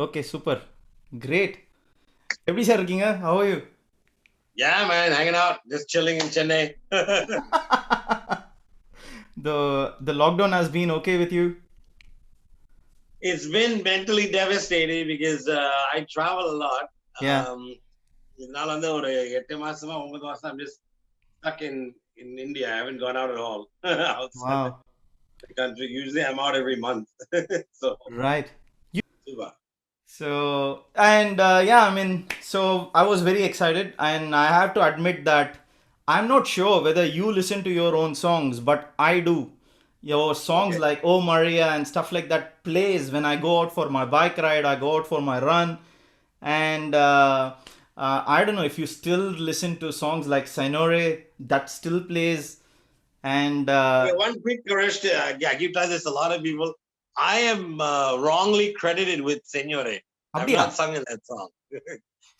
Okay, super. Great. எப்படி sir இருக்கீங்க? How are you? Yeah, man, hanging out, just chilling in Chennai. The lockdown has been okay with you? It's been mentally devastating because I travel a lot. Yeah. Um, இதனால வந்து ஒரு 8 மாசமா 9 மாசம் I'm just stuck in India. I haven't gone out at all outside Wow. the country. Usually I'm out every month. So, Right. super. Yeah, I mean, so I was very excited, and I have to admit that I'm not sure whether you listen to your own songs, but I do. Your songs Okay. like Oh Maria and stuff like that plays when I go out for my bike ride, I go out for my run, and I don't know if you still listen to songs like Sinore, that still plays, and Okay, one quick correction. Yeah, I keep telling this to a lot of people. I am wrongly credited with Senore. I've அப்படியா? not sung in that song.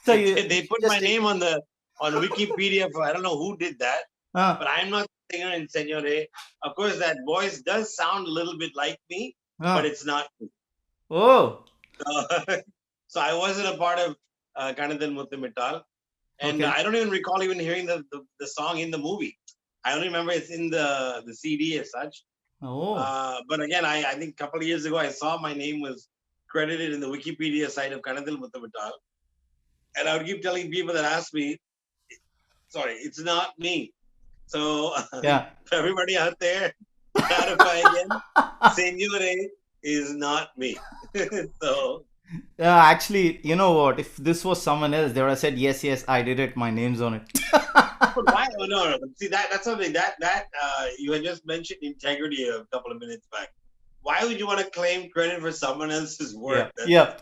So They put my just name on Wikipedia for I don't know who did that, uh, but I'm not a singer in Senore. Of course, that voice does sound a little bit like me, but uh, it's not me. oh, So, so I wasn't a part of Kanadhan Muthumittal, and okay. I don't even recall even hearing the song in the movie. I only remember it's in the CD as such. Oh, But again, I think a couple of years ago, I saw my name was credited in the Wikipedia site of Kanadil Muthumittal. And I would keep telling people that ask me, sorry, it's not me. So yeah. everybody out there, clarify again, Senore is not me. So Actually, you know what? If this was someone else, they would have said, yes, yes, I did it. My name's on it. but why? Oh, no. See, that's something that you had just mentioned integrity a couple of minutes back. Why would you want to claim credit for someone else's Yeah. work? Yeah.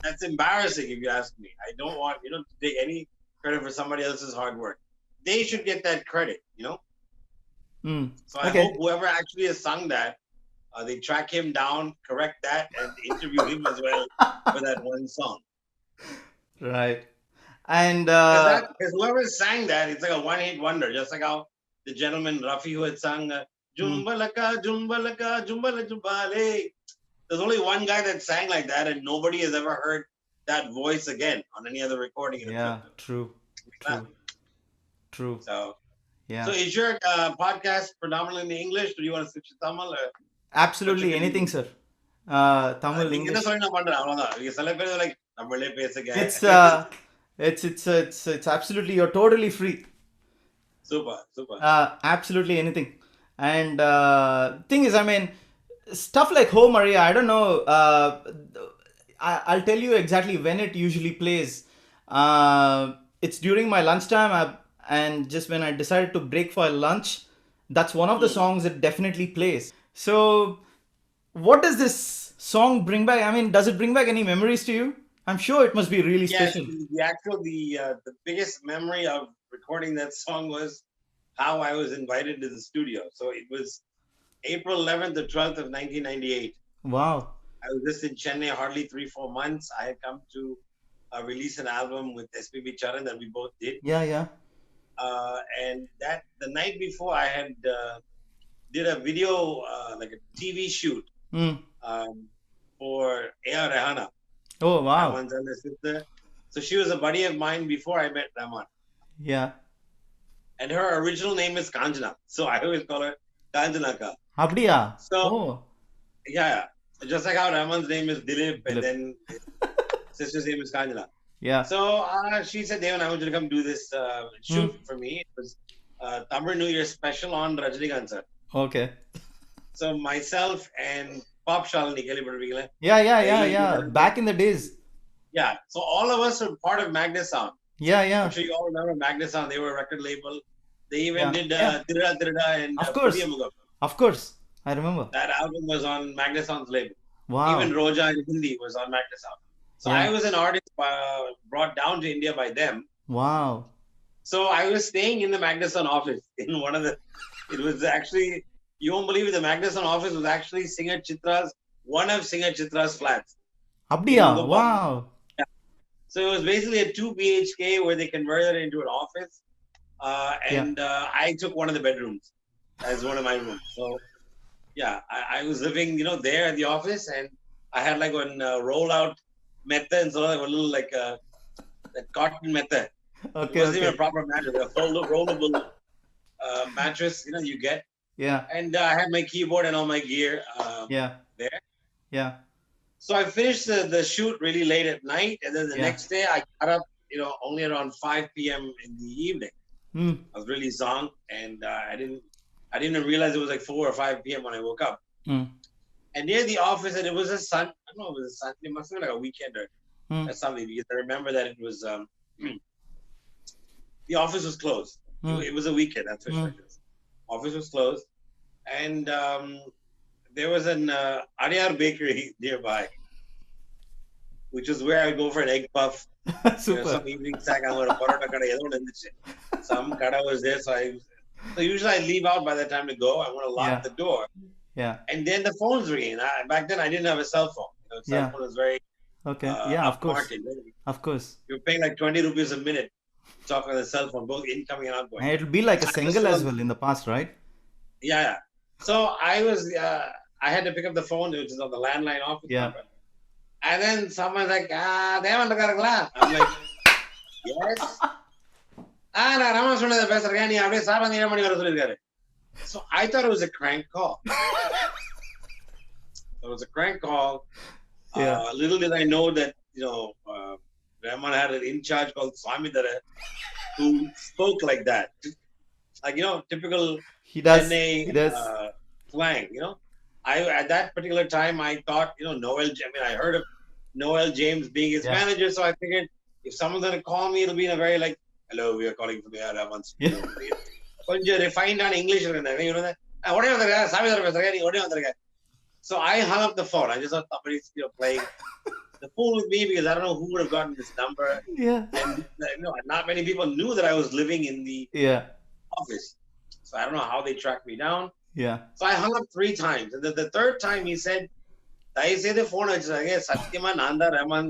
That's embarrassing if you ask me. I don't want to take any credit for somebody else's hard work. They should get that credit. Mm. So I Okay. hope whoever actually has sung that, they track him down, correct that, and interview him as well for that one song. Right. And Because whoever sang that, it's like a one-hit wonder, just like how the gentleman Rafi who had sung mm, Jumbalaka, Jumbalaka, Jumbala Jumbale. There's only one guy that sang like that, and nobody has ever heard that voice again on any other recording in a film. yeah, true. True. True. So Yeah. is your podcast predominantly in English? Do you want to switch to Tamil? Or what's your Absolutely anything, convenience? sir. Tamil, நீங்க என்ன English. சொல்லி நான் பண்றேன் அவ்வளவுதான். நீங்க சில பேர் like நம்மளே பேசுங்க. It's it's absolutely, you're totally free. Super, super. Absolutely anything. And thing is, I mean, stuff like Ho Maria, I don't know. I'll tell you exactly when it usually plays. It's during my lunchtime, and just when I decided to break for lunch, that's one of the Hmm. songs it definitely plays. So, what does this song bring back? I mean, does it bring back any memories to you? I'm sure it must be really Yes, special. the biggest memory of recording that song was how I was invited to the studio. So it was April 11th to 12th of 1998. Wow. I was just in Chennai hardly 3-4 months. I had come to release an album with SPB Charan that we both did. Yeah, yeah. And that the night before I had did a video like a TV shoot Mm. um, for A.R.Rahman, Oh, wow. Rahman's elder sister. So she was a buddy of mine before I met Rahman, Yeah. and her original name is Kanjana, so I always call her Kanjanaka. அப்படியா? So Oh, yeah, just like how Rahman's name is Dilip, and Dilip. then his sister's name is Kanjana. Yeah. So she said, Devan, I want you to come do this Hmm. shoot for me. It was Tamil New Year special on Rajinikanth sir. Okay. So myself and Pop Shalini, Yeah, yeah, he yeah, did yeah. everything. Back in the days. Yeah. So all of us were part of Magnus Sound. Yeah, I'm yeah, sure you all remember Magnus Sound. They were a record label. They even yeah, did yeah. Tirada Tirada and Of course. Pudiyamugam. Of course. I remember. That album was on Magnus Sound's label. Even Wow. Roja in Hindi was on Magnus Sound. So I Yeah. was an artist brought down to India by them. Wow. So I was staying in the Magnuson office in one of the. It was actually, you won't believe it, the Magnuson office was actually one of Singer Chitra's flats in அப்படியா? Mugamba. Wow. So it was basically a 2 BHK where they converted it into an office. Yeah. And I took one of the bedrooms as one of my rooms. So yeah, I was living, there at the office, and I had like one rollout method and so like a little like that cotton method. It Okay, wasn't even okay. a proper mattress, a rollable mattress, you get. Yeah, And I had my keyboard and all my gear yeah, there. yeah, So I finished the shoot really late at night, and then the yeah. next day I got up, only around 5 p.m. in the evening. Hmm. I was really zonked, and I didn't even realize it was like 4 or 5 p.m. when I woke up. Hmm. And near the office, and it was a Sun. I don't know, it was a Sunday. It must have been like a weekend Hmm. or something, because I remember that it was the office was closed. Hmm. It was a weekend, that's for Hmm. sure. Office was closed, and there was an ARR bakery nearby, which is where I would go for an egg puff. Super. Some evening snack. I'm going to parotta kada edo one irundhuchu. Some kada was there, so usually I leave out by the time to go. I want to lock Yeah, the door, yeah, and then the phone's ringing. Back then I didn't have a cell phone. Cell yeah. phone was very Okay. Yeah, of course. upmarket. Of course. You're paying like 20 rupees a minute to talk on the cell phone, both incoming and outgoing. And it'll be like a I was single still as on, well in the past, right? yeah. So I had to pick up the phone, which is on the landline office Yeah. number. And then someone's like, Devan Ekambaram. I'm like, yes. நான் ராமன் சொன்னதை பேசுறேன், நீ அப்படியே சாப்பாந்து 7 மணி வர சொல்லியிருக்காரு. So I thought it was a crank call. It was a crank call. Yeah. Little did I know that, Rahman had an in charge called Swamidhara who spoke like that. Like, typical He does. Chennai He does. slang, at that particular time, I thought, I heard of Noel James being his Yeah. manager, so I figured if someone's going to call me, it'll be in a very like, hello, we are calling from the A.R.Rahman studio. கொஞ்சம் refined on English. உடனே வந்திருக்க சாமிதார பேசுறேன், நீ உடனே வந்திருக்க. So I hung up the phone. I just thought somebody's playing the fool with me, because I don't know who would have gotten this number. Yeah. And not many people knew that I was living in the Yeah. office. So I don't know how they tracked me down. Yeah. So I hung up 3 times. And the third time he said, தயவுசெய்து phone வச்சுருங்க, சத்தியமா நான் தான் ரஹ்மான்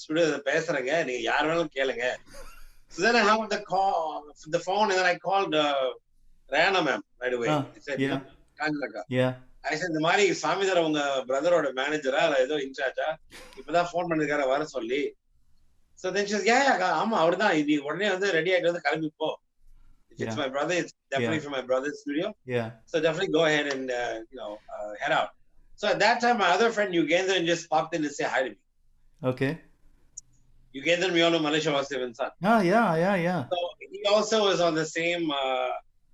ஸ்டுடியோல பேசுறேங்க, நீங்க யார் வேணாலும் கேளுங்க. So then I hung up the phone, and then I called Rana ma'am right away. I said, Yeah. Kanjaka. Yeah. I said, இந்த மாதிரி சாமிதார உங்க பிரதரோட மேனேஜரா இல்ல ஏதோ இன்சார்ஜா, இப்பதான் போன் பண்ணிருக்காரு வர சொல்லி. So then she says, yeah, ஆமா அவர்தான், இது உடனே வந்து ரெடி ஆயிட்டு வந்து கிளம்பி போ. If it's my brother, it's definitely from my brother's studio. Yeah. So definitely go ahead and head out. So at that time, my other friend Yugendran just popped in to say hi to me. Okay. Yugendran, we all know Malaysia Vasudevan's son. Yeah. So he also was on the same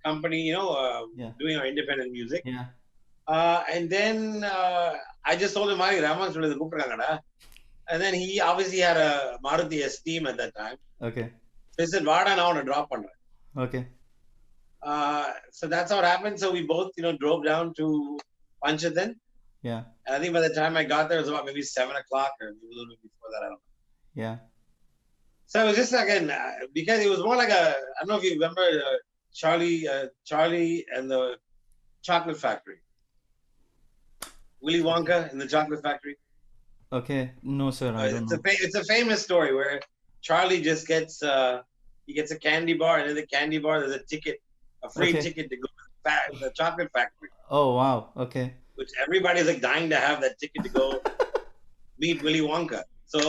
company, Yeah. doing our independent music. Yeah. And then I just told him, Rahman சொல்லுது கூப்பிடுறாங்கடா. And then he obviously had a Maruti Esteem at that time. Okay. So he said, வாடா நான் உன்னை drop பண்றேன். Okay. So that's how it happened. So we both, drove down to Panchatan. Yeah. And I think by the time I got there, it was about maybe 7 o'clock or maybe a little bit before that. I don't know. Yeah. So it was just again, because it was more like I don't know if you remember Charlie and the Chocolate Factory. Willy Wonka in the Chocolate Factory. Okay. No, sir. I don't know. It's a famous story where Charlie just gets he gets a candy bar, and in the candy bar there's a ticket, a free ticket to go to the Chocolate Factory. Oh, wow. Okay. Which everybody's like dying to have that ticket to go meet Willy Wonka. So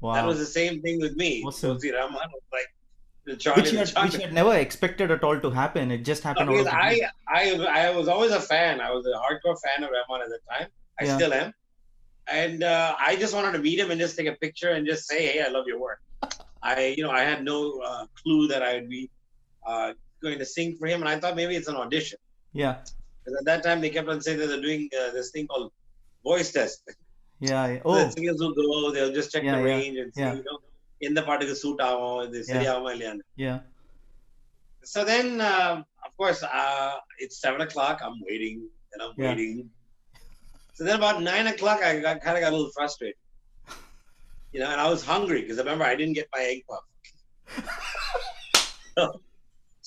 Wow. that was the same thing with me. Awesome. So Rahman was like the Charlie. Which you had never expected at all to happen. It just happened. No, Out of the blue. I was always a fan. I was a hardcore fan of Rahman at the time. I Yeah. still am. And I just wanted to meet him and just take a picture and just say, hey, I love your work. I had no clue that I would be going to sing for him, and I thought maybe it's an audition. Yeah. Because at that time they kept on saying that they're doing this thing called voice test. Yeah. So Oh. the singers will go, they'll just check Yeah, the yeah, range and see, yeah. in the part of the suit Yeah. So then, of course, it's 7 o'clock. I'm waiting and I'm Yeah. waiting. So then about 9 o'clock, I kind of got a little frustrated. And I was hungry because remember, I didn't get my egg puff.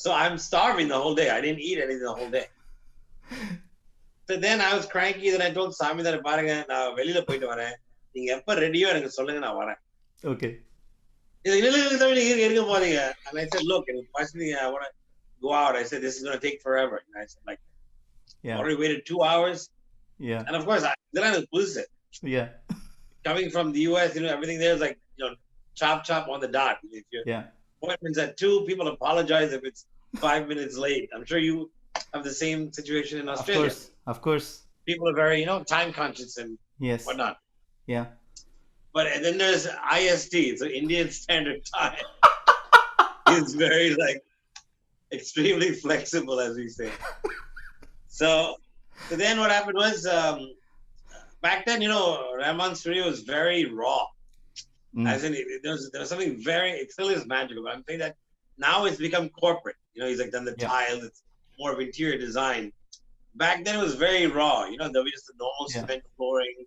So I'm starving the whole day. I didn't eat anything the whole day. So then I was cranky. Then I told Sami that பாருங்க நான் வெளியில போயிட்டு வரேன். நீங்க எப்ப ரெடியோ எனக்கு சொல்லுங்க, நான் வரேன். Okay. இருக்க போறீங்க. And I said, look, personally, I want to go out. I said, this is going to take forever. And I said, like, Yeah. already waited 2 hours. Yeah. And of course, இதெல்லாம் எனக்கு புதுசு. Yeah. Coming from the US, everything there is like, chop on the dot. If your Yeah. appointment's at 2, people apologize if it's 5 minutes late. I'm sure you have the same situation in Of Australia. course. Of course. People are very, time conscious and Yes. whatnot. Yeah. But and then there's IST, so Indian Standard Time. It's very like extremely flexible, as we say. So then what happened was back then, Rahman's studio was very raw. As in, there was something very, it still is magical. But I'm saying that now it's become corporate. He's like done the tiles. It's more of interior design. Back then it was very raw. There was just the normal cement flooring.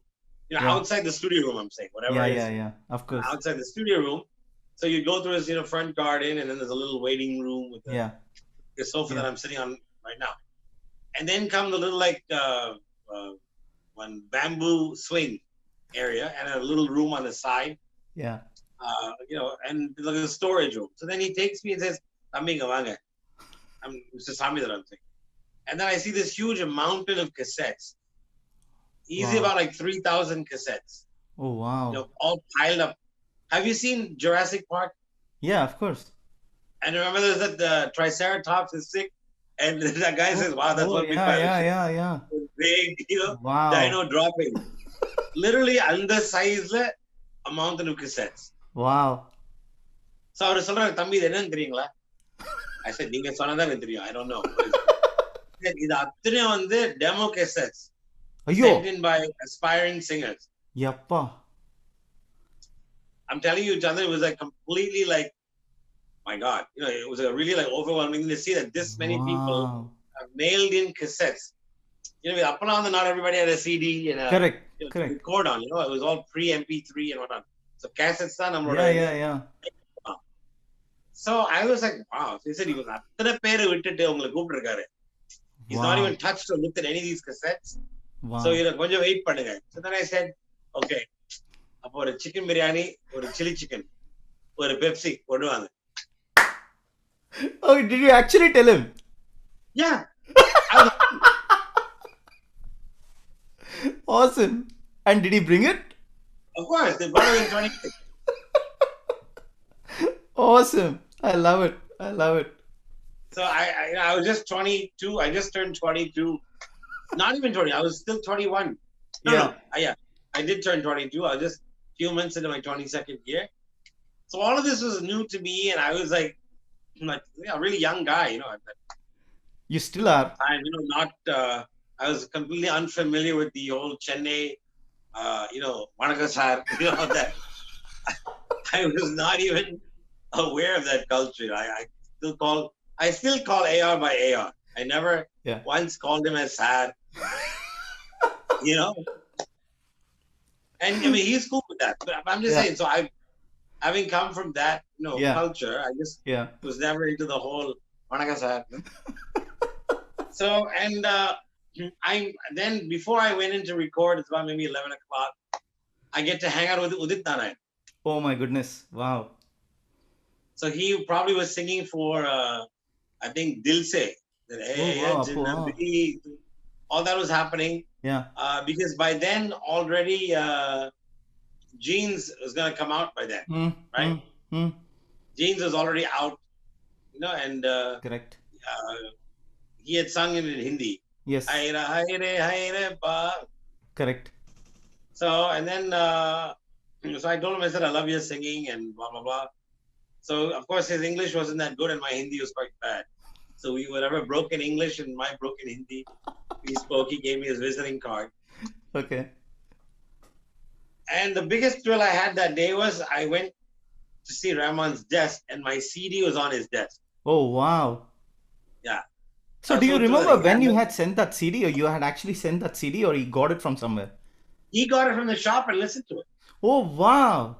Outside the studio room, I'm saying, whatever it is. Yeah. Of course. Outside the studio room. So you go through this, front garden, and then there's a little waiting room with the sofa that I'm sitting on right now. And then come the little one bamboo swing area and a little room on the side. Yeah. And like a storage room. So then he takes me and says, "Tambi nga I'm Mr. Sami that I'm saying." And then I see this huge mountain of cassettes. Easy about like 3,000 cassettes. Oh wow. All piled up. Have you seen Jurassic Park? Yeah, of course. And remember there's that the Triceratops is sick, and that guy says, "Wow, that's what we found." Yeah. Big, Wow. dino dropping. Literally under size a mountain of cassettes. Wow. So அவர் சொல்றாரு, "தம்பி இது என்னன்னு தெரியுங்களா?" I said, "நீங்க சொன்னதா எனக்கு தெரியும். I don't know." இது அத்தனையும் வந்து demo cassettes. Sent in by aspiring singers. Yappa. I'm telling you, Chandra, it was like completely like, my God, it was a really like overwhelming to see that this many people have mailed in cassettes. Up and down, not everybody had a CD and a Correct. record on. It was all pre MP3 and whatnot. So cassettes தான் நம்மளோட. Yeah. So I was like, wow. So he said, "இவங்க அத்தனை பேரை விட்டுட்டு உங்களை கூப்பிட்டுருக்காரு. He's not even touched or looked at any of these cassettes. Wow. So கொஞ்சம் wait பண்ணுங்க." So then I said, "Okay. அப்போ ஒரு சிக்கன் பிரியாணி, ஒரு சில்லி சிக்கன், ஒரு பெப்சி கொண்டு வாங்க." Oh, did you actually tell him? Yeah. Awesome. And did he bring it? Of course, they brought it in 26. Awesome. I love it. So I was just 22. I just turned 22. Not even 20. I was still 21. No. I did turn 22. I was just a few months into my 22nd year. So all of this was new to me, and I was like a really young guy, at that You still are. time. Not. I was completely unfamiliar with the whole Chennai, Vanakkam sir, that. I was not even aware of that culture. I still call AR by AR. I never once called him as sad. And I mean, he's cool with that. But I'm just saying, so having come from that, culture, I just was never into the whole Vanakkam sir. So, and then before I went in to record, it's about maybe 11 o'clock, I get to hang out with Udit Narayan. Oh my goodness. Wow. So he probably was singing for, I think, Dil Se. All that was happening. Yeah. Because by then already, Jeans was going to come out by then. Right? Jeans was already out, and correct. He had sung it in Hindi. Yes. Correct. So, and then, so I told him, I said, "I love your singing," and blah, blah, blah. So, of course, his English wasn't that good and my Hindi was quite bad. So, we whatever broken English and my broken Hindi, we spoke. He gave me his visiting card. Okay. And the biggest thrill I had that day was I went to see Rahman's desk and my CD was on his desk. Oh, wow. Yeah. So, do you remember when you had sent that CD, or you had actually sent that CD, or he got it from somewhere? He got it from the shop and listened to it. Oh, wow.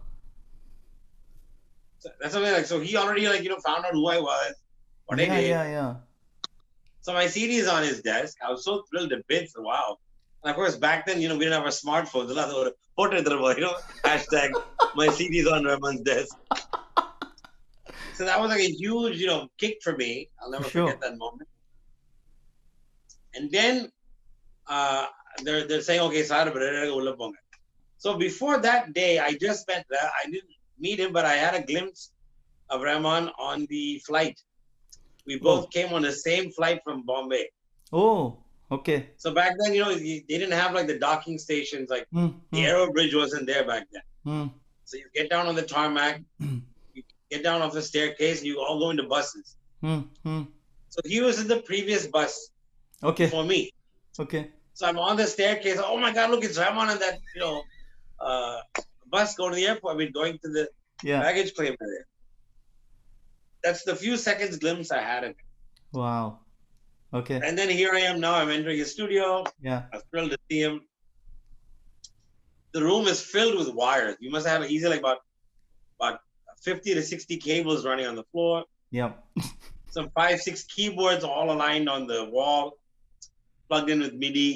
So that's something like, so he already found out who I was, what I did. Yeah. So my CD is on his desk. I was so thrilled to bits. Wow. And of course, back then, we didn't have a smartphone. Hashtag my CD is on Rahman's desk. So that was like a huge, kick for me. I'll never forget that moment. And then they're saying, "Okay, sir, ulla ponga." So before that day, I just met. I didn't meet him, but I had a glimpse of Rahman on the flight. We Oh, both came on the same flight from Bombay. oh, okay. So back then, they didn't have like the docking stations. Like Hmm, the hmm, Aero Bridge wasn't there back then. hmm. So you get down on the tarmac, you get down off the staircase, and you all go into buses. Hmm, hmm. So he was in the previous bus Okay, before me. okay. So I'm on the staircase. Oh my God, look, it's Rahman and that, bus going to the airport. I mean, going to the Yeah. baggage claim area. That's the few seconds glimpse I had of him. Wow. Okay. And then here I am now. I'm entering his studio. Yeah. I'm thrilled to see him. The room is filled with wires. You must have easily like about 50 to 60 cables running on the floor. Yeah. Some 5-6 keyboards all aligned on the wall, plugged in with MIDI,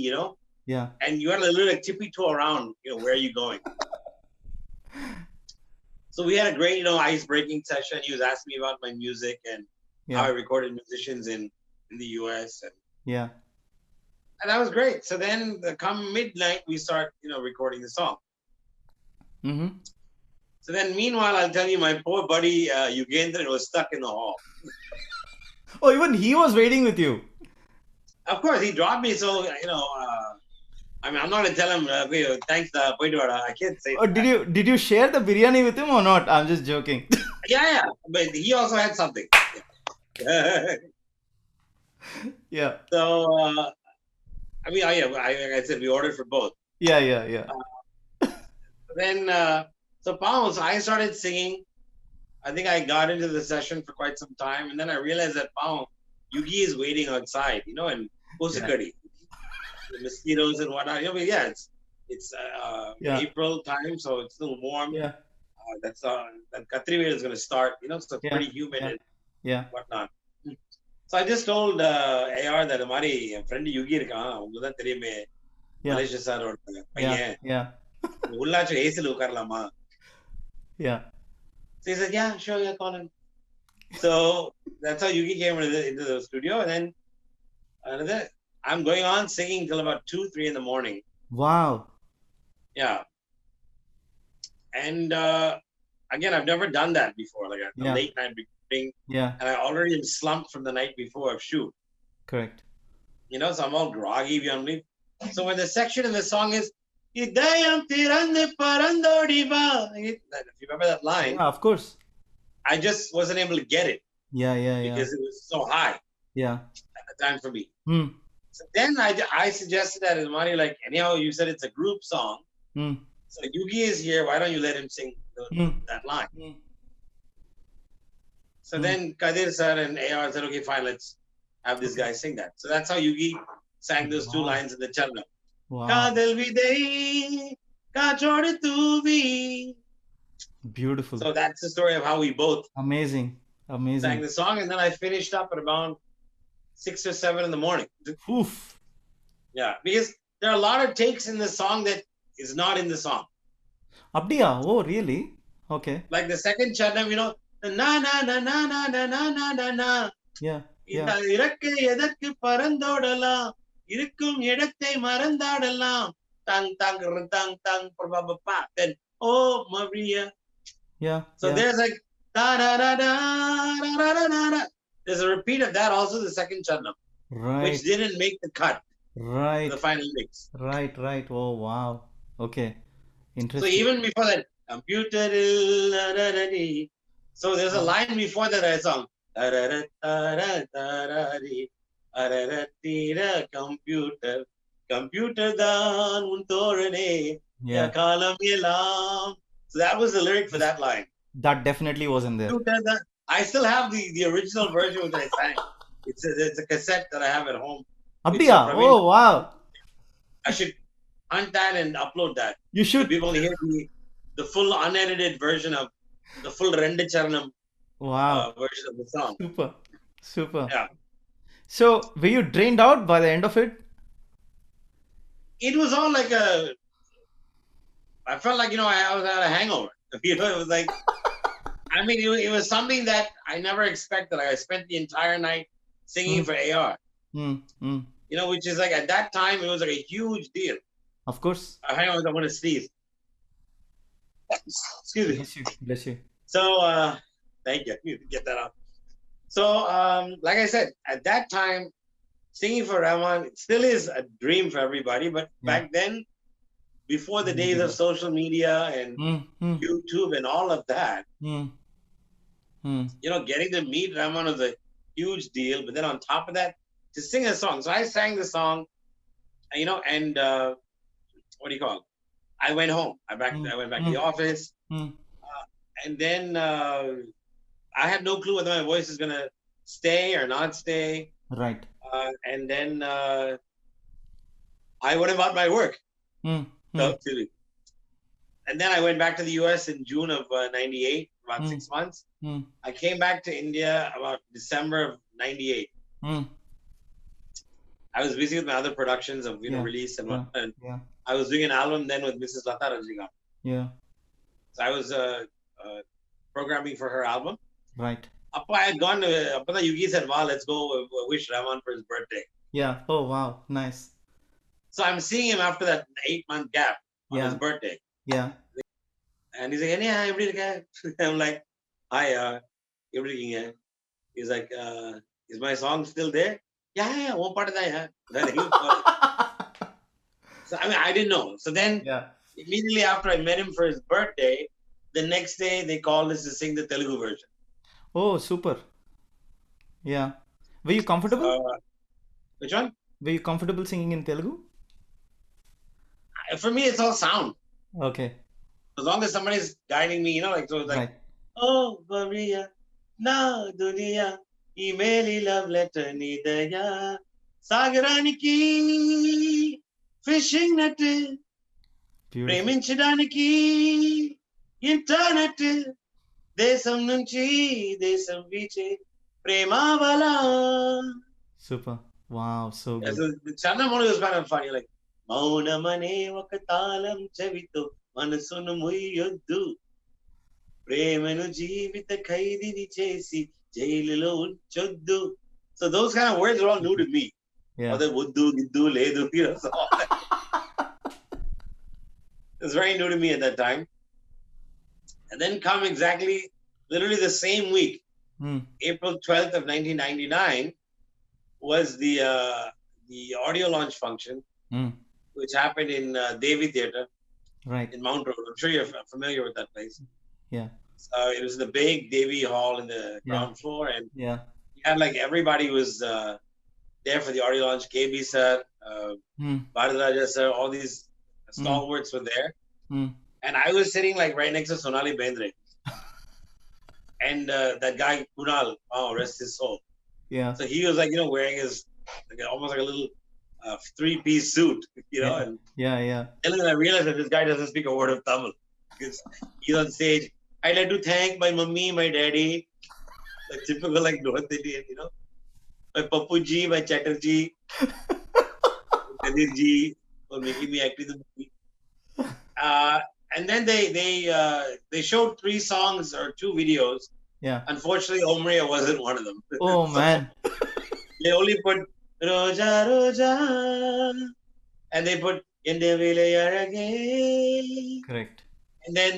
Yeah. and you had a little tippy toe around, where are you going? So we had a great, ice breaking session. He was asking me about my music and how I Yeah. recorded musicians in the US. Yeah. And that was great. So then come midnight, we start, recording the song. Mm-hmm. So then meanwhile, I'll tell you, my poor buddy Yugendran was stuck in the hall. Oh, even he was waiting with you. Of course, he dropped me. So, I'm not going to tell him, thanks, I can't say Or that. did you share the biryani with him or not? I'm just joking. Yeah. But he also had something. Yeah. So, like I said, we ordered for both. Yeah. Then, so I started singing. I think I got into the session for quite some time. And then I realized that Yugi is waiting outside, and Kosakadi, the mosquitoes and whatnot. But yeah, it's Yeah. April time, so it's still warm. Yeah. That Katrivel is going to start, so it's Yeah. pretty humid and Yeah. whatnot. So I just told AR that my friend Yugi irkaan, ungalku dhaan theriyume, Yeah. Malaysia sir or Yeah. paiyen, Yeah. ullachu AC la ukaralama. Yeah. So he said, yeah, sure, yeah, call him. So that's how Yugi came into the studio, and then I'm going on singing till about 2-3 in the morning. Wow. Yeah. And again, I've never done that before, like a Yeah. late night recording, Yeah. and I already am slumped from the night before of shoot. Correct. So I'm all groggy beyond belief. So when the section in the song is, "Idayam tirande parandodi ba," if you remember that line, Yeah, of course. I just wasn't able to get it Yeah. because it was so high Yeah. at the time for me. Hmm. So then I suggested that, Mani, like, anyhow, you said it's a group song. Hmm. So Yugi is here. Why don't you let him sing that line? Hmm. So then Kadir sir and AR said, okay, fine, let's have this guy sing that. So that's how Yugi sang those two lines in the Charna. Wow. Kadal vidai ka chod tu bhi. Beautiful. So that's the story of how we both Amazing. sang the song. And then I finished up at around 6 or 7 in the morning. Oof. Yeah, because there are a lot of takes in the song that is not in the song. Abdiya. Oh, really? Okay. Like the second Charnam, the na na na na na na na na na na. Yeah. இந்த இறக்கை எதற்கு பறந்தோடலாம் இருக்கும் இடத்தை மறந்தாடலாம் tang tang tang tang pa then oh Maria. Yeah. So there's like da da da da da da da da. There's a repeat of that also the second Charnam, Right. which didn't make the cut, Right. the final mix. Right. Oh, wow. Okay. So Interesting. even before that, computer. So there's a line before that I sung. Computer தான் உன் தோழனே காலம் எல்லாம். So that was the lyric for that line. That definitely wasn't there. I still have the original version which I sang. It's a cassette that I have at home. Abdiya. Oh, wow. I should hunt that and upload that. You should. So people hear the full unedited version of the full Rendu Charanam version of the song. Super. Yeah. So, were you drained out by the end of it? It was all like I felt like, I was at a hangover. It was like, I mean, it was something that I never expected. Like I spent the entire night singing for AR. Which is like, at that time, it was like a huge deal. Of course. I want to sneeze. Excuse me. Bless you. Bless you. So, thank you. You get that out. So, like I said, at that time, singing for Rahman it still is a dream for everybody. But Yeah. back then, before the Really days big of one. social media and YouTube and all of that, Mm, mm, getting to meet Rahman was a huge deal. But then on top of that, to sing a song. So I sang the song, and what do you call it? I went home. I went back to the office, mm. and then I had no clue whether my voice is gonna stay or not stay. Right. And then I went about my work. Mm, So, mm, and then I went back to the US in June of '98, about 6 months. mm, I came back to India about December of '98. mm. I was busy with my other productions of Yeah. release and Yeah. whatnot. And Yeah. I was doing an album then with Mrs. Lata Rajnikant. Yeah. So I was programming for her album. Right. Appa, I had gone to Appa Yugi said, "Wow, let's go wish Rahman for his birthday." Yeah. Oh, wow. Nice. So I'm seeing him after that 8-month gap on his Yeah. birthday. Yeah. And he's like, "Yeah, எப்படி இருக்க?" I'm like, "Hi, எப்படி இருக்கீங்க?" He's like, "Is my song still there?" Yeah, உன் பாட்டு தான், yeah. So I mean, I didn't know. So then Yeah. immediately after I met him for his birthday, the next day they called us to sing the Telugu version. Oh, super. Yeah. Were you comfortable? Which one? Were you comfortable singing in Telugu? For me, it's all sound. Okay. As long as somebody's guiding me, like, so it's like, Right. oh, Maria, na dunia, emaili love letter nidaya, sagaraniki, fishing net, Beautiful. ప్రేమించడానికి internet దేశం నుంచి దేశం వీచే ప్రేమావల. Super. Wow. So Yeah, good. so the Chanda Moni was kind of funny, like మౌనమనే ఒక తాళం చెవితో మనసును ముయ్యొద్దు, ప్రేమను జీవిత ఖైదీని చేసి జైలులో ఉంచొద్దు. So those kind of words are all new to me. Yeah. Other వద్దు గిద్దు లేదు, so all that. It's very new to me at that time. And then come exactly, literally the same week, April 12th of 1999, was the audio launch function, which happened in Devi Theatre, Right. in Mount Road. I'm sure you're familiar with that place. Yeah. It was the big Devi Hall in the ground floor, and you had like everybody was there for the audio launch. KB sir, Bharadaraja sir, all these stalwarts were there. And I was sitting like right next to Sonali Bendre. And that guy, Kunal, rest his soul. Yeah. So he was like, wearing his, almost like a little 3-piece suit, and Yeah. then I realized that this guy doesn't speak a word of Tamil. Because he's on stage. I'd like to thank my mummy, my daddy, like typical like North Indian, my Papuji, my Chatterjee, Kadirji, for making me act in the movie. And then they showed 3 songs or 2 videos. Yeah. Unfortunately, Omriya wasn't one of them. Oh, man. They only put Roja Roja, and they put Ende Vile Arage. Correct. And then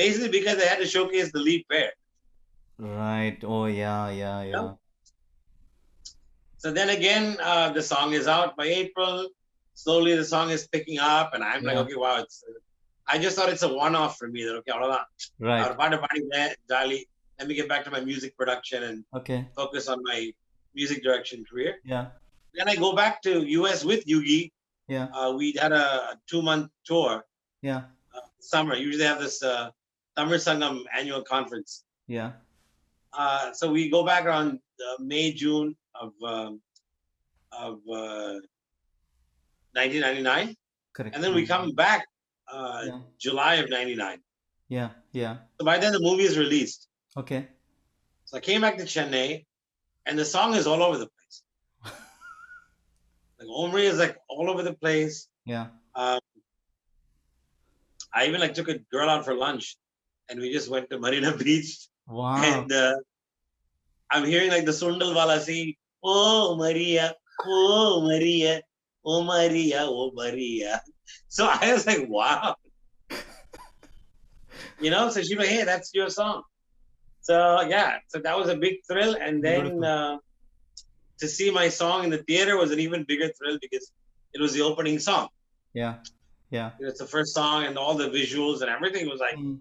basically because they had to showcase the lead pair. Right. Oh, yeah. So then again, the song is out by April. Slowly the song is picking up, and I'm like, okay, wow, I just thought it's a one-off for me. That okay, Right. Jolly. Let me get back to my music production and focus on my music direction career. Yeah. Then I go back to US with Yugi. Yeah. We had a 2-month tour. Yeah. Summer. Usually have this Tamil Sangam annual conference. Yeah. So we go back around May, June of 1999. Correct. And then we come back July of 99. Yeah. So by then the movie is released. Okay. So I came back to Chennai, and the song is all over the place. Like Omri is like all over the place. Yeah. I even like took a girl out for lunch, and we just went to Marina Beach. Wow. And I'm hearing like the Sundal Wala sing, "Oh Maria, oh Maria, oh Maria, oh Maria." So I was like, wow. So she's like, hey, that's your song. So yeah, so that was a big thrill. And then Beautiful. to see my song in the theater was an even bigger thrill because it was the opening song. Yeah. Yeah. It's the first song, and all the visuals and everything was like Mm.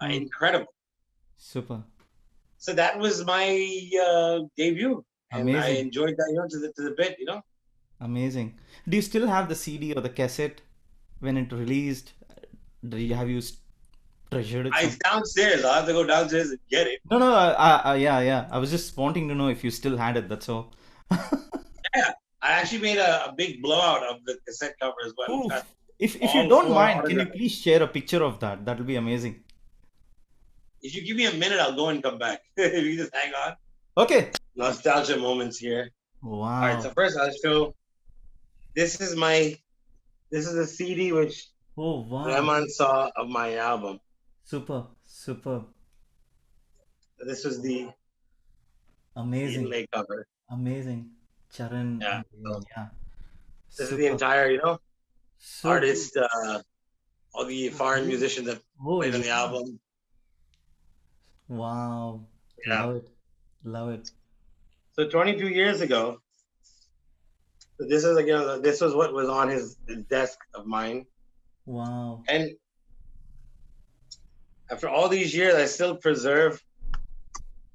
Mm. incredible. Super. So that was my debut, and I Amazing. enjoyed that, to the bit. Amazing. Do you still have the CD or the cassette when it released? Have you treasured it It's some? downstairs. I'll have to go downstairs and get it. No, no, yeah, yeah. I was just wanting to know if you still had it. That's all. Yeah, I actually made a big blowout of the cassette cover as well. It's got Oof. If you all don't four mind, can you autographs. please share a picture of that? That'll be amazing. If you give me a minute, I'll go and come back. If you just hang on. Okay. Nostalgia moments here. All right, so Wow. first I'll show. This is a CD which Oh, wow. Rahman saw of my album. Super, super. This was the Amazing, inlay cover. amazing. Charan Yeah. and So Devan, yeah. this is the Super. entire, So good. artist, all the foreign musicians that Oh, played on yeah. the album. Wow. Yeah. Love it. Love it. So 22 years ago, so this is again, this was what was on his desk of mine. Wow. And after all these years, I still preserve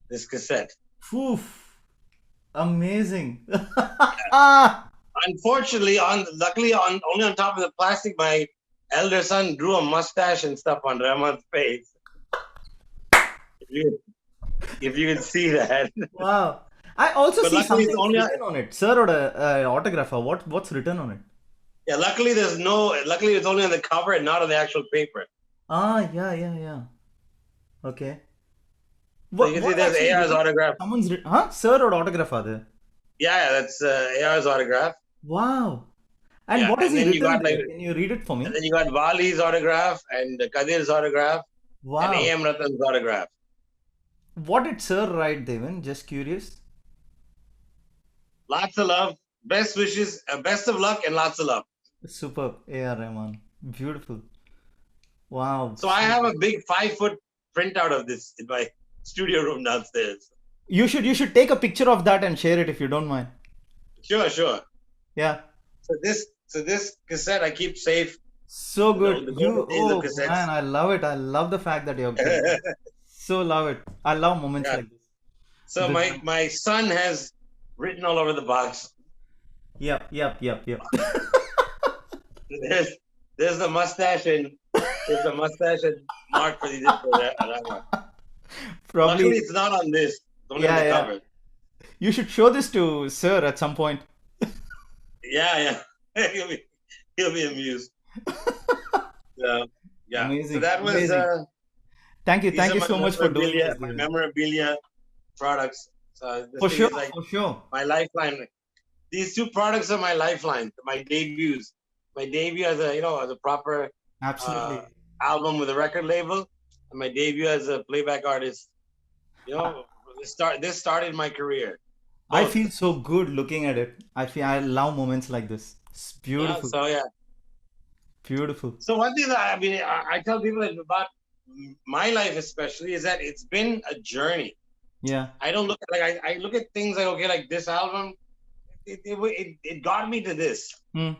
this cassette. Poof. Amazing. Unfortunately, luckily only on top of the plastic, my elder son drew a mustache and stuff on Rahman's face. If you can see that. Wow. I also But see luckily it's something only written on it. Sir or a autographer. What's written on it? yeah, luckily it's only on the cover and not on the actual paper. Ah, yeah, yeah, yeah. Okay. So you can see What's there's actually AR's written? autograph. Someone's written, huh? Sir or autographer? Yeah, that's AR's autograph. Wow. And Yeah, what has and he then you written got there? Can you read it for and me? then you got Wali's autograph and Kadir's autograph and Wow. AM Ratan's autograph. What did Sir write, Devin? Just curious. Lots of love, best wishes, best of luck, and lots of love. Superb. A.R. Rahman. Beautiful. Wow. So I So have good. a big 5-foot printout of this in my studio room downstairs. You should take a picture of that and share it if you don't mind. Sure, sure. Yeah. So this cassette I keep safe. So good. The golden days of Oh cassettes. man, I love it. I love the fact that you're kept that. So love it. I love moments Yeah. like this. So my son has written all over the box. Yep, yep, yep, yep. There's the mustache and mark for that one. Luckily, Probably, it's not on this. It's only on yeah, the yeah. cover. You should show this to Sir at some point. Yeah, yeah. he'll be amused. Yeah, yeah. So Amazing, that was amazing. Thank you, these thank are you so much for doing this, my Devin. memorabilia products. So this For thing sure, is like for sure. my lifeline. These two products are my lifeline, my debuts. My debut as a proper uh, Absolutely. album with a record label, and my debut as a playback artist. You I, know, this started my career. I Both. feel so good looking at it. I love moments like this. It's Yeah. beautiful, So yeah. beautiful. So one thing that I tell people about my life especially is that it's been a journey. Yeah. I don't look like I look at things like, okay, like this album, it got me to this. Hmm.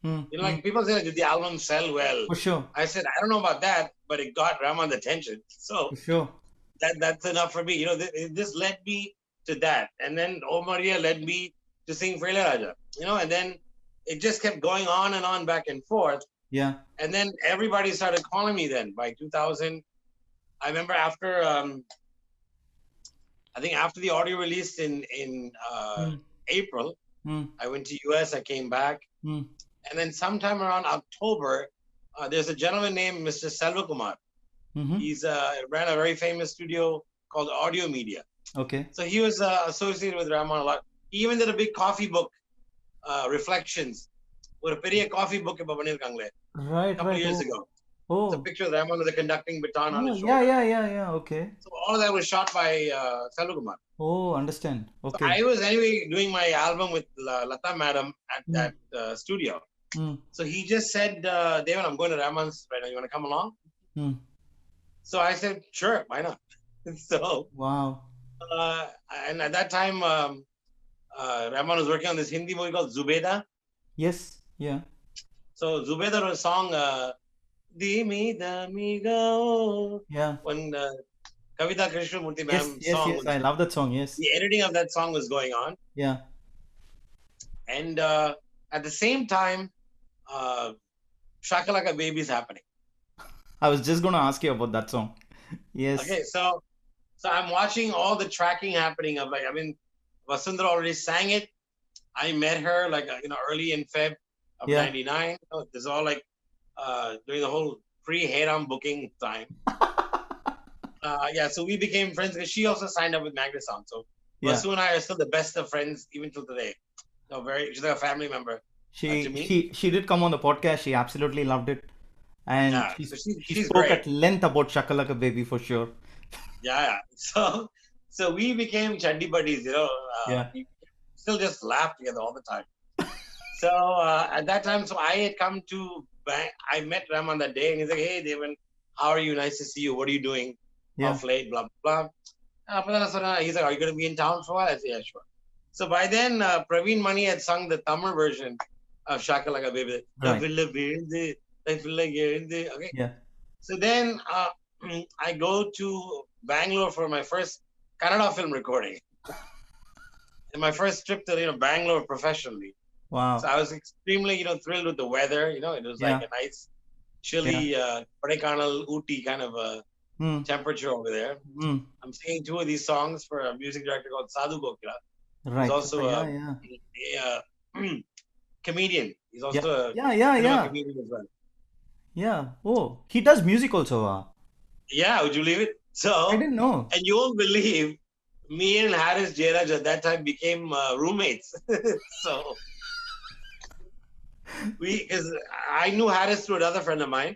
Hmm. Like people say, did the album sell well? For sure, I said, I don't know about that, but it got Rahman's attention. So for sure. that's enough for me. This led me to that. And then O Maria led me to sing Frele Raja. And then it just kept going on and on back and forth. Yeah. And then everybody started calling me then by 2000. I remember after, I think after the audio released in Hmm. April, Hmm. I went to US, I came back. Hmm. And then sometime around October, there's a gentleman named Mr. Selva Kumar. Mm-hmm. He's ran a very famous studio called Audio Media. Okay. So he was associated with Rahman a lot. He even did a big coffee book, Reflections. With a பெரிய coffee book a Right, couple of right. years Oh, ago. It's a oh, picture of Rahman with a conducting baton on oh, his yeah, shoulder. yeah, yeah, yeah. Okay. So all of that was shot by Selva Kumar. Oh, understand. So Okay. I was anyway doing my album with Lata Madam at Hmm. that studio. Mm. So he just said, Devan, I'm going to Rahman's right now. You want to come along? Mm. So I said, sure, why not? So, Wow. and at that time, Rahman was working on this Hindi movie called Zubeda. Yes. Yeah. So Zubeda wrote a song, Dimi Damigo, Yeah. when Kavita Krishnamurthy Yes. ma'am Yes. song Yes. was, I love that song. Yes. the editing of that song was going on. Yeah. And at the same time, uh, Shakalaka Baby is happening. I was just gonna ask you about that song. Yes. Okay, so I'm watching all the tracking happening of Vasundhara already sang it. I met her early in Feb of Yeah. '99. This is all during the whole pre-Heram booking time. So we became friends because she also signed up with Magnasound. So Yeah. Vasu and I are still the best of friends even till today. She's like a family member to me. She did come on the podcast. She absolutely loved it, and Yeah, she so she she's spoke great. at length about Shakalaka Baby for sure. Yeah. So we became chaddi buddies. Yeah. We still just laugh together all the time. So at that time, so I had come to I met Rahman that day, and he's like, "Hey, Devan, how are you? Nice to see you. What are you doing Yeah. off late? Blah blah." He's like, "Are you going to be in town for a while?" I said, "Yeah, sure." So by then, Praveen Mani had sung the Tamil version of Shakalaka Baby. Right. Okay. Yeah. So then I go to Bangalore for my first Kannada film recording, and my first trip to Bangalore professionally. Wow. So I was extremely thrilled with the weather. It was like Yeah. a nice Yeah. chilly Kodaikanal Ooty kind of a Hmm. temperature over there. Hmm. I'm singing two of these songs for a music director called Sadhu Gokila. He's Right. also Yeah. Yeah. a comedian. He's Yeah. also a Yeah. bit of a Yeah. comedian as well. Yeah. Oh, he does music also. Yeah, would you believe it? I So, didn't know. and you won't believe, me and Haris Jairaj at that time became roommates. So because I knew Haris through another friend of mine.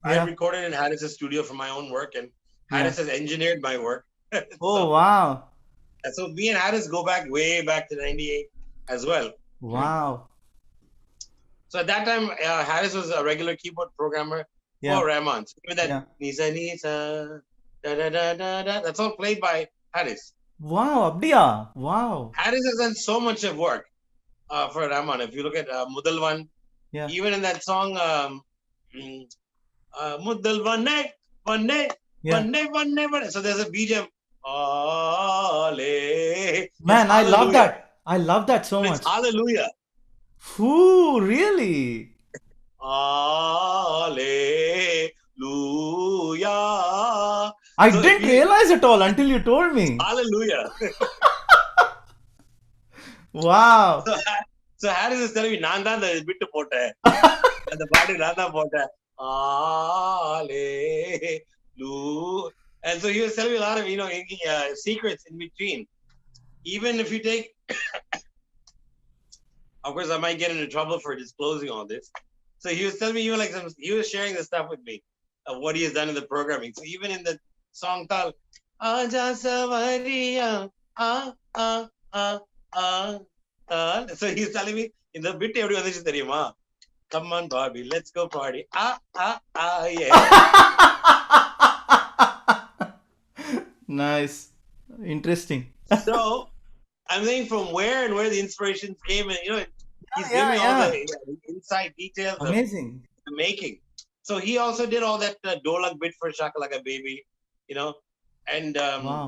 I Yeah. recorded in Harris's studio for my own work, and Yeah. Harris has engineered my work. Oh, wow. So me and Harris go back way back to '98 as well. Wow. So at that time, Harris was a regular keyboard programmer Yeah. for Rahman. So even that Yeah. Nisa Nisa da da da da da, that's all played by Harris. Wow. Abdiya. Wow. Harris has done so much of work for Rahman. If you look at Mudalvan, Yeah. even in that song Muddal Vanne, Vanne, Yeah. Vanne, Vanne, Vanne. So there's a BGM. Ale. Man, I love that. I love that so much. It's hallelujah. Ooh, really? Hallelujah. I So didn't realize it all until you told me. Hallelujah. Wow. So Harris is telling me, நான் தான் அந்த பிட்டு போட்டேன். அந்த பாட்டு நான் தான் போட்டேன். Hallelujah. And so he was telling me a lot of, secrets in between. Even if you take, of course, I might get into trouble for disclosing all this. So he was telling me, he was sharing the stuff with me of what he has done in the programming. So even in the song Tal, Aja Savariya, Tal. So he's telling me, in the bit, everyone is தெரியுமா? Come on, Bobby, let's go party. Yeah. Nice. Interesting. So I'm saying from where the inspirations came, and he's Yeah, giving me all yeah. the inside details of Amazing. the making. So he also did all that Dolak bit for Shakalaka Baby, and Wow.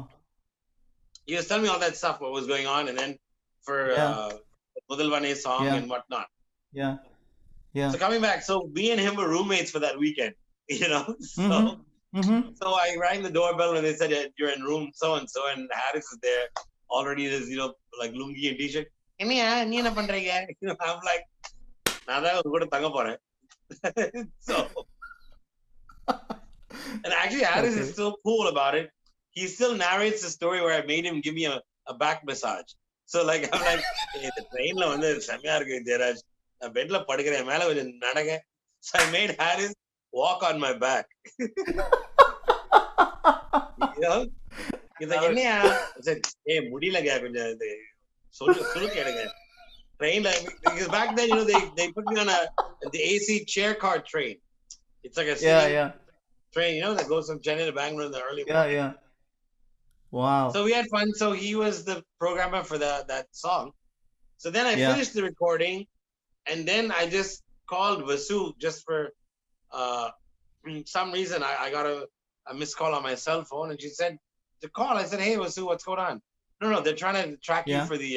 he was telling me all that stuff, what was going on, and then for Yeah. Mudalvane's song Yeah. and whatnot. Yeah. Yeah. So coming back, so me and him were roommates for that weekend, So Mm-hmm. Mm-hmm. so I rang the doorbell and they said, you're in room so and so, and Harris is there already. There's like lungi and t-shirt. என்னையா நீ என்ன பண்றீங்க? I'm like, நான் தான் உங்க கூட தங்க போறேன். So and actually Harris is so cool about it. He still narrates the story where I made him give me a back massage. So like I'm like, hey, the trainல வந்து செமையா இருக்கு ஜெயராஜ். நான் பெட்ல படுக்கிறேன், மேல கொஞ்சம் நடங்க. So I made Harris walk on my back. என்னையா சரி முடியலங்க கொஞ்சம் இது சுருக்கு எடுங்க. train. Because back then, they put me on the AC chair car train. It's like a Yeah, singing yeah, train, that goes from Chennai to Bangalore in the early yeah, morning. yeah. Wow. So we had fun. So he was the programmer for that song. So then I Yeah, finished the recording, and then I just called Vasu just for some reason. I got a missed call on my cell phone, and she said to call. I said, "Hey Vasu, what's going on?" No, they're trying to track you yeah. for the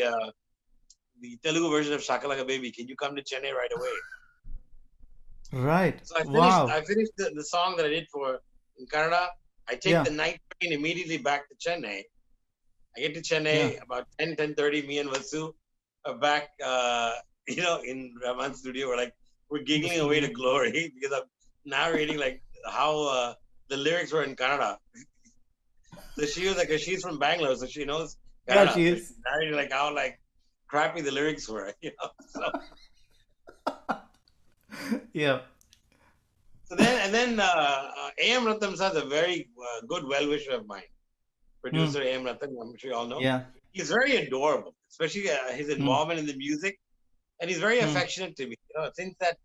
Telugu version of Shakalaka Baby. Can you come to Chennai right away? Right. So I finished. Wow. I finished the song that I did for in Canada. I take Yeah, the night train immediately back to Chennai. I get to yeah. Chennai about 10:30. Me and Vasu are back, in Rahman's studio. We're In the giggling away to studio. glory because I'm narrating like how the lyrics were in Kannada. So she was like, 'cause she's from Bangalore, so she knows Yeah, Kannada. she So she's is. narrating like how crappy the lyrics were. So Yeah. then A.M. Rattam is a very good well-wisher of mine. Hmm. Producer A.M. Rattam, I'm sure you all know. Yeah. He's very adorable, especially his Hmm. involvement in the music. And he's very Hmm. affectionate to me. Since that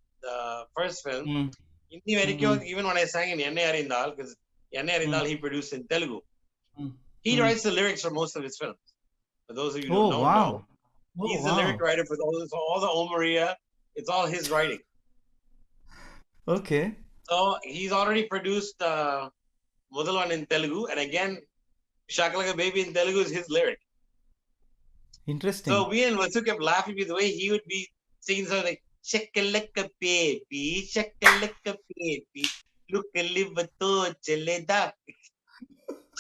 first film, Hmm. Hmm. even when I sang in Yanne Arindal, because Yanne Hmm. Arindal he produced in Telugu, Hmm. he Hmm. writes the lyrics for most of his films. For those of you who Oh, don't know, wow. Oh, he's the lyric wow. writer for all the O Maria. It's all his writing. Okay. So he's already produced Mudal one in Telugu, and again, Shakalaka Baby in Telugu is his lyric. So Interesting. me and Vasu kept laughing with the way he would be singing something like Shakalaka Baby, Shakalaka Baby, look a live to cheleda,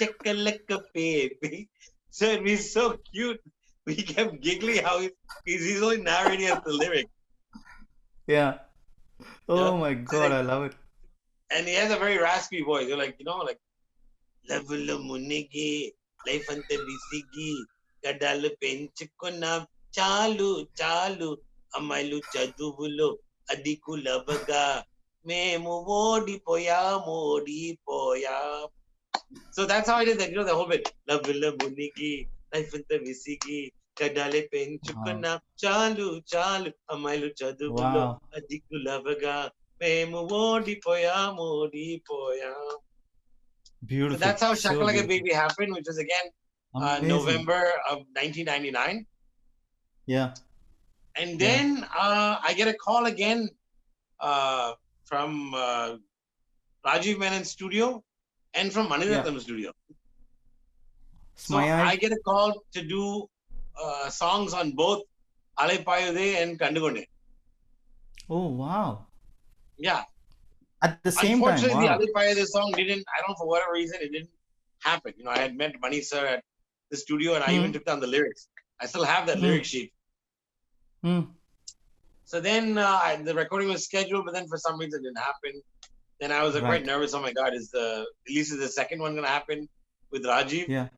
Shakalaka Baby. So it'd be so cute. We kept giggling how he's only narrating us the lyric. Yeah. You know? Oh my So God, I love it. and he has a very raspy voice. You're like, level munigi, life ante bisigi, గడ్డాలు పెంచుకున్నాం చాలు చాలు అమ్మాయిలు చదువులు అది కులవగా మేము ఓడిపోయాం. So that's how I did that, the whole bit. లవ్వుల మునిగి life అంతా విసిగి గడ్డాలే Wow. పెంచుకున్నాం చాలు చాలు అమ్మాయిలు చదువులో Wow. అది కులవగా మేము ఓడిపోయాం. So Beautiful. that's how So Shakalaka beautiful. Baby happened, which was again Amazing. November of 1999. Yeah. And Yeah. then I get a call again from Rajiv Menon's studio and from Yeah. Maniratnam's studio. So Smile. I get a call to do songs on both Alaipayude and Kandugonde. Oh, wow. Yeah. At the same time. Unfortunately, the Wow. Alaipayude song didn't, I don't know, for whatever reason, it didn't happen. I had met Mani sir at the studio and I even Hmm. took down the lyrics. I still have that lyric Hmm. sheet. Hmm. So then the recording was scheduled, but then for some reason it didn't happen. Then I was quite Right. nervous. Oh my God, is the release of the second one going to happen with Rajiv? Yeah.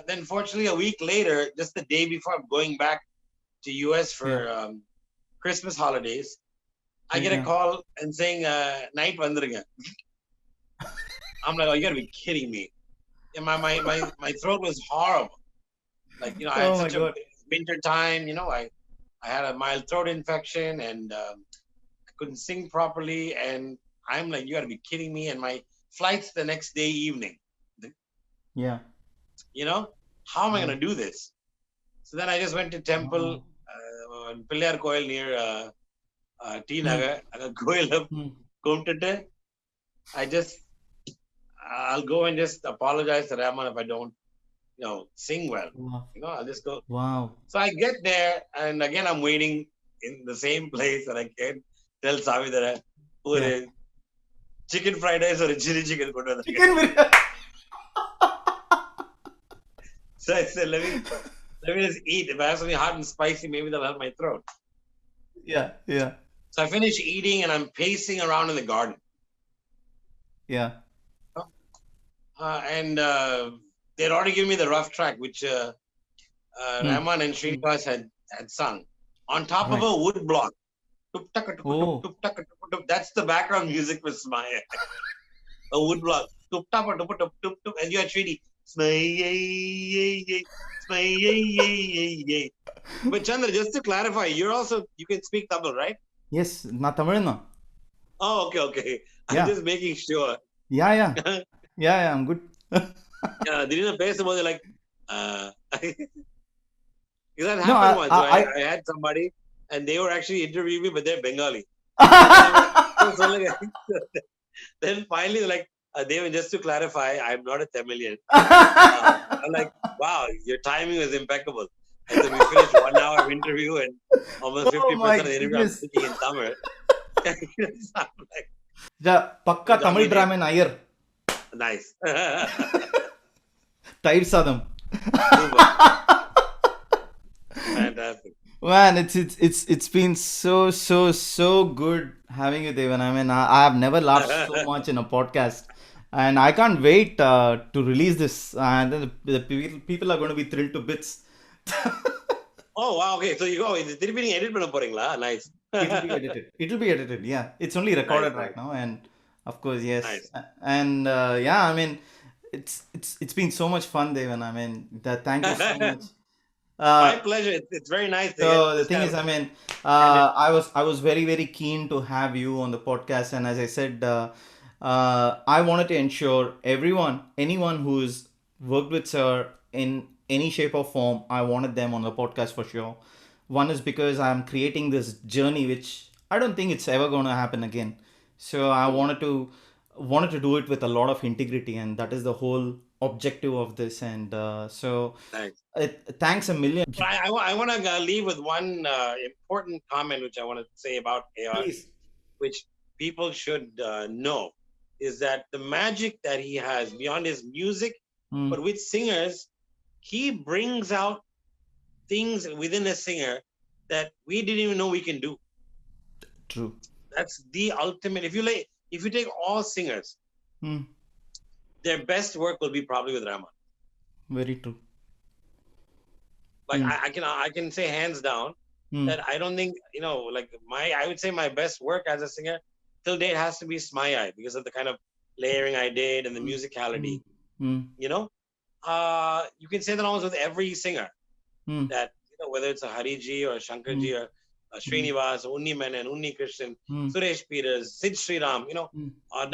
Then fortunately, a week later, just the day before I'm going back to US Yeah. for Christmas holidays, I get a Yeah. call and saying, night vandruga. I'm like, oh, you got to be kidding me. And my throat was horrible. I had Oh my such a God. winter time, I had a mild throat infection and I couldn't sing properly. And I'm like, you got to be kidding me. And my flight's the next day evening. Yeah. How am I Yeah. going to do this? So then I just went to temple, Pillar Coil near T Hmm. Nagar. Coil Hmm. I'll go and just apologize to Rahman if I don't, sing well. Wow. I'll just go. Wow. So I get there, and again, I'm waiting in the same place, and I can't tell Sami that Yeah. a chicken fried rice or a chili chicken. Chicken biryani. So I said, let me just eat. If I have something hot and spicy, maybe that'll help my throat. Yeah. Yeah. So I finish eating, and I'm pacing around in the garden. Yeah. And they'd already given me the rough track, which Rahman and Srinivas had sung on top of a wood block. Oh. That's the background music for Smile. A wood block. And you had Srini Smay. But Chandra, just to clarify, you can speak Tamil, right? Yes, நான் தமிழன் தான். Oh, okay. I'm Yeah. just making sure. Yeah. Yeah, I'm good. திடீர்னு பேசும்போது like that No, happened once. I I had somebody and they were actually interviewing me, but they're Bengali. Then finally, like, Devan, just to clarify, I'm not a Tamilian. I'm like, wow, your timing was impeccable. And so we finished 1 hour of interview and almost 50% of the interview I'm speaking in Tamil. I'm like, பக்கா Tamil டிராமன் Iyer. nice. தயிர் சாதம். Fantastic. Man, it's been so good having you, Devan. I mean, I have never laughed so much in a podcast, and I can't wait to release this. And then the people are going to be thrilled to bits. Oh wow, okay. So you go. திருப்பி நீங்க edit பண்ண போறீங்களா? Nice. It'll be edited. Yeah, it's only recorded Nice. right now, and of course, yes. Nice. And yeah, I mean, it's been so much fun, Devan. I mean, thank you so much. My pleasure. It's very nice. So the thing is, I mean, I was very keen to have you on the podcast, and as I said, I wanted to ensure anyone who's worked with Sir in any shape or form, I wanted them on the podcast for sure. One is because I'm creating this journey, which I don't think it's ever going to happen again. So I wanted to do it with a lot of integrity, and that is the whole objective of this. And so Thanks. Thanks a million. I want to leave with one important comment which I want to say about AR, Please. which people should know, is that the magic that he has beyond his music, but with singers, he brings out things within a singer that we didn't even know we can do. True. That's the ultimate. If you take all singers, their best work will be probably with Rahman. Very true. Like I can say hands down that I don't think, like I would say my best work as a singer till date has to be Smai Eye because of the kind of layering I did and the musicality. You can say that almost with every singer that whether it's a Hariji or a Shankarji or a Srinivas, Unni Menon, Unni Krishnan, Suresh Peters, Sid Sriram,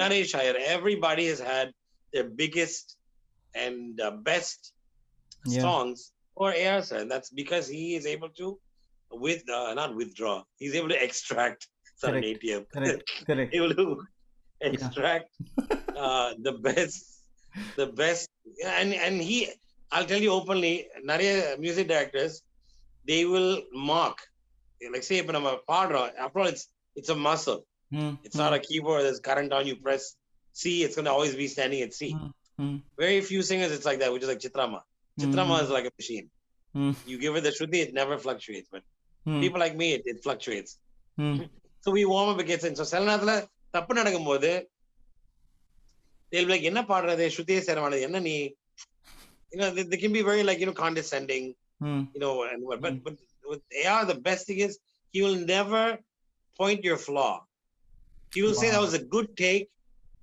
Naresh Iyer, everybody has had their biggest and best songs for AR sir, and that's because he is able to not withdraw. He's able to extract. Sorry, an ATM. Correct. Able to extract the best, and he. I'll tell you openly, nariya music directors, they will mock. Like say, if I'm a padra, after all, it's a muscle. It's not a keyboard. There's current on. You press C. It's going to always be standing at C. Very few singers it's like that, which is like Chitrama. Chitrama is like a machine. You give it the Shruti, it never fluctuates. But people like me, it fluctuates. So we warm up against it. So Selanathla, tappu nadakumbodhu, they'll be like, enna paadradhe, Shruti seravanadhu, enna nee. They can be very like, condescending, but with AR, the best thing is he will never point your flaw. He will say that was a good take.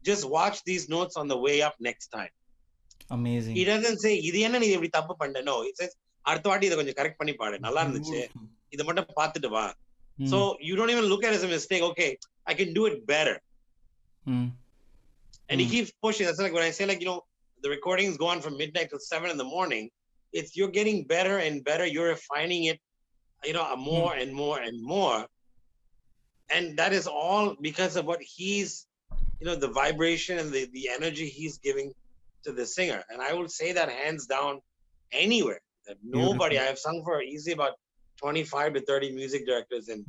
Just watch these notes on the way up next time. Amazing. He doesn't say இது என்ன நீ இப்படி தப்பு பண்ண. No, he says அடுத்த வாட்டி இத கொஞ்சம் கரெக்ட் பண்ணி பாடு, நல்லா இருந்துச்சு, இத மட்டும் பார்த்துட்டு வா. So you don't even look at it as a mistake. Okay, I can do it better. And he keeps pushing. That's like when I say, like, the recordings go on from midnight till 7 in the morning. You're getting better and better. You're refining it, more and more and more. And that is all because of what he's, the vibration and the energy he's giving to the singer. And I will say that hands down anywhere. That nobody, I have sung for easily about 25 to 30 music directors in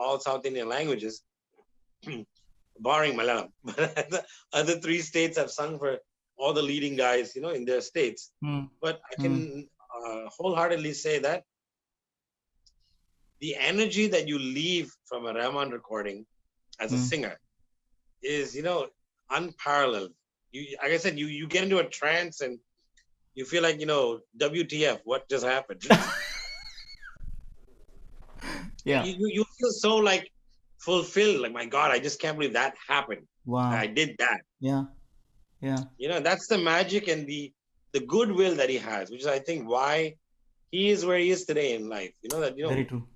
all South Indian languages, barring Malayalam. But the other 3 states I've sung for all the leading guys, in their states. But I can wholeheartedly say that the energy that you leave from a Rahman recording as a singer is, unparalleled. Like I said, you get into a trance and you feel like, WTF, what just happened? Yeah. You feel so like fulfilled. Like, my God, I just can't believe that happened. Wow. I did that. Yeah. Yeah. That's the magic and the goodwill that he has, which is, I think, why he is where he is today in life. Very true.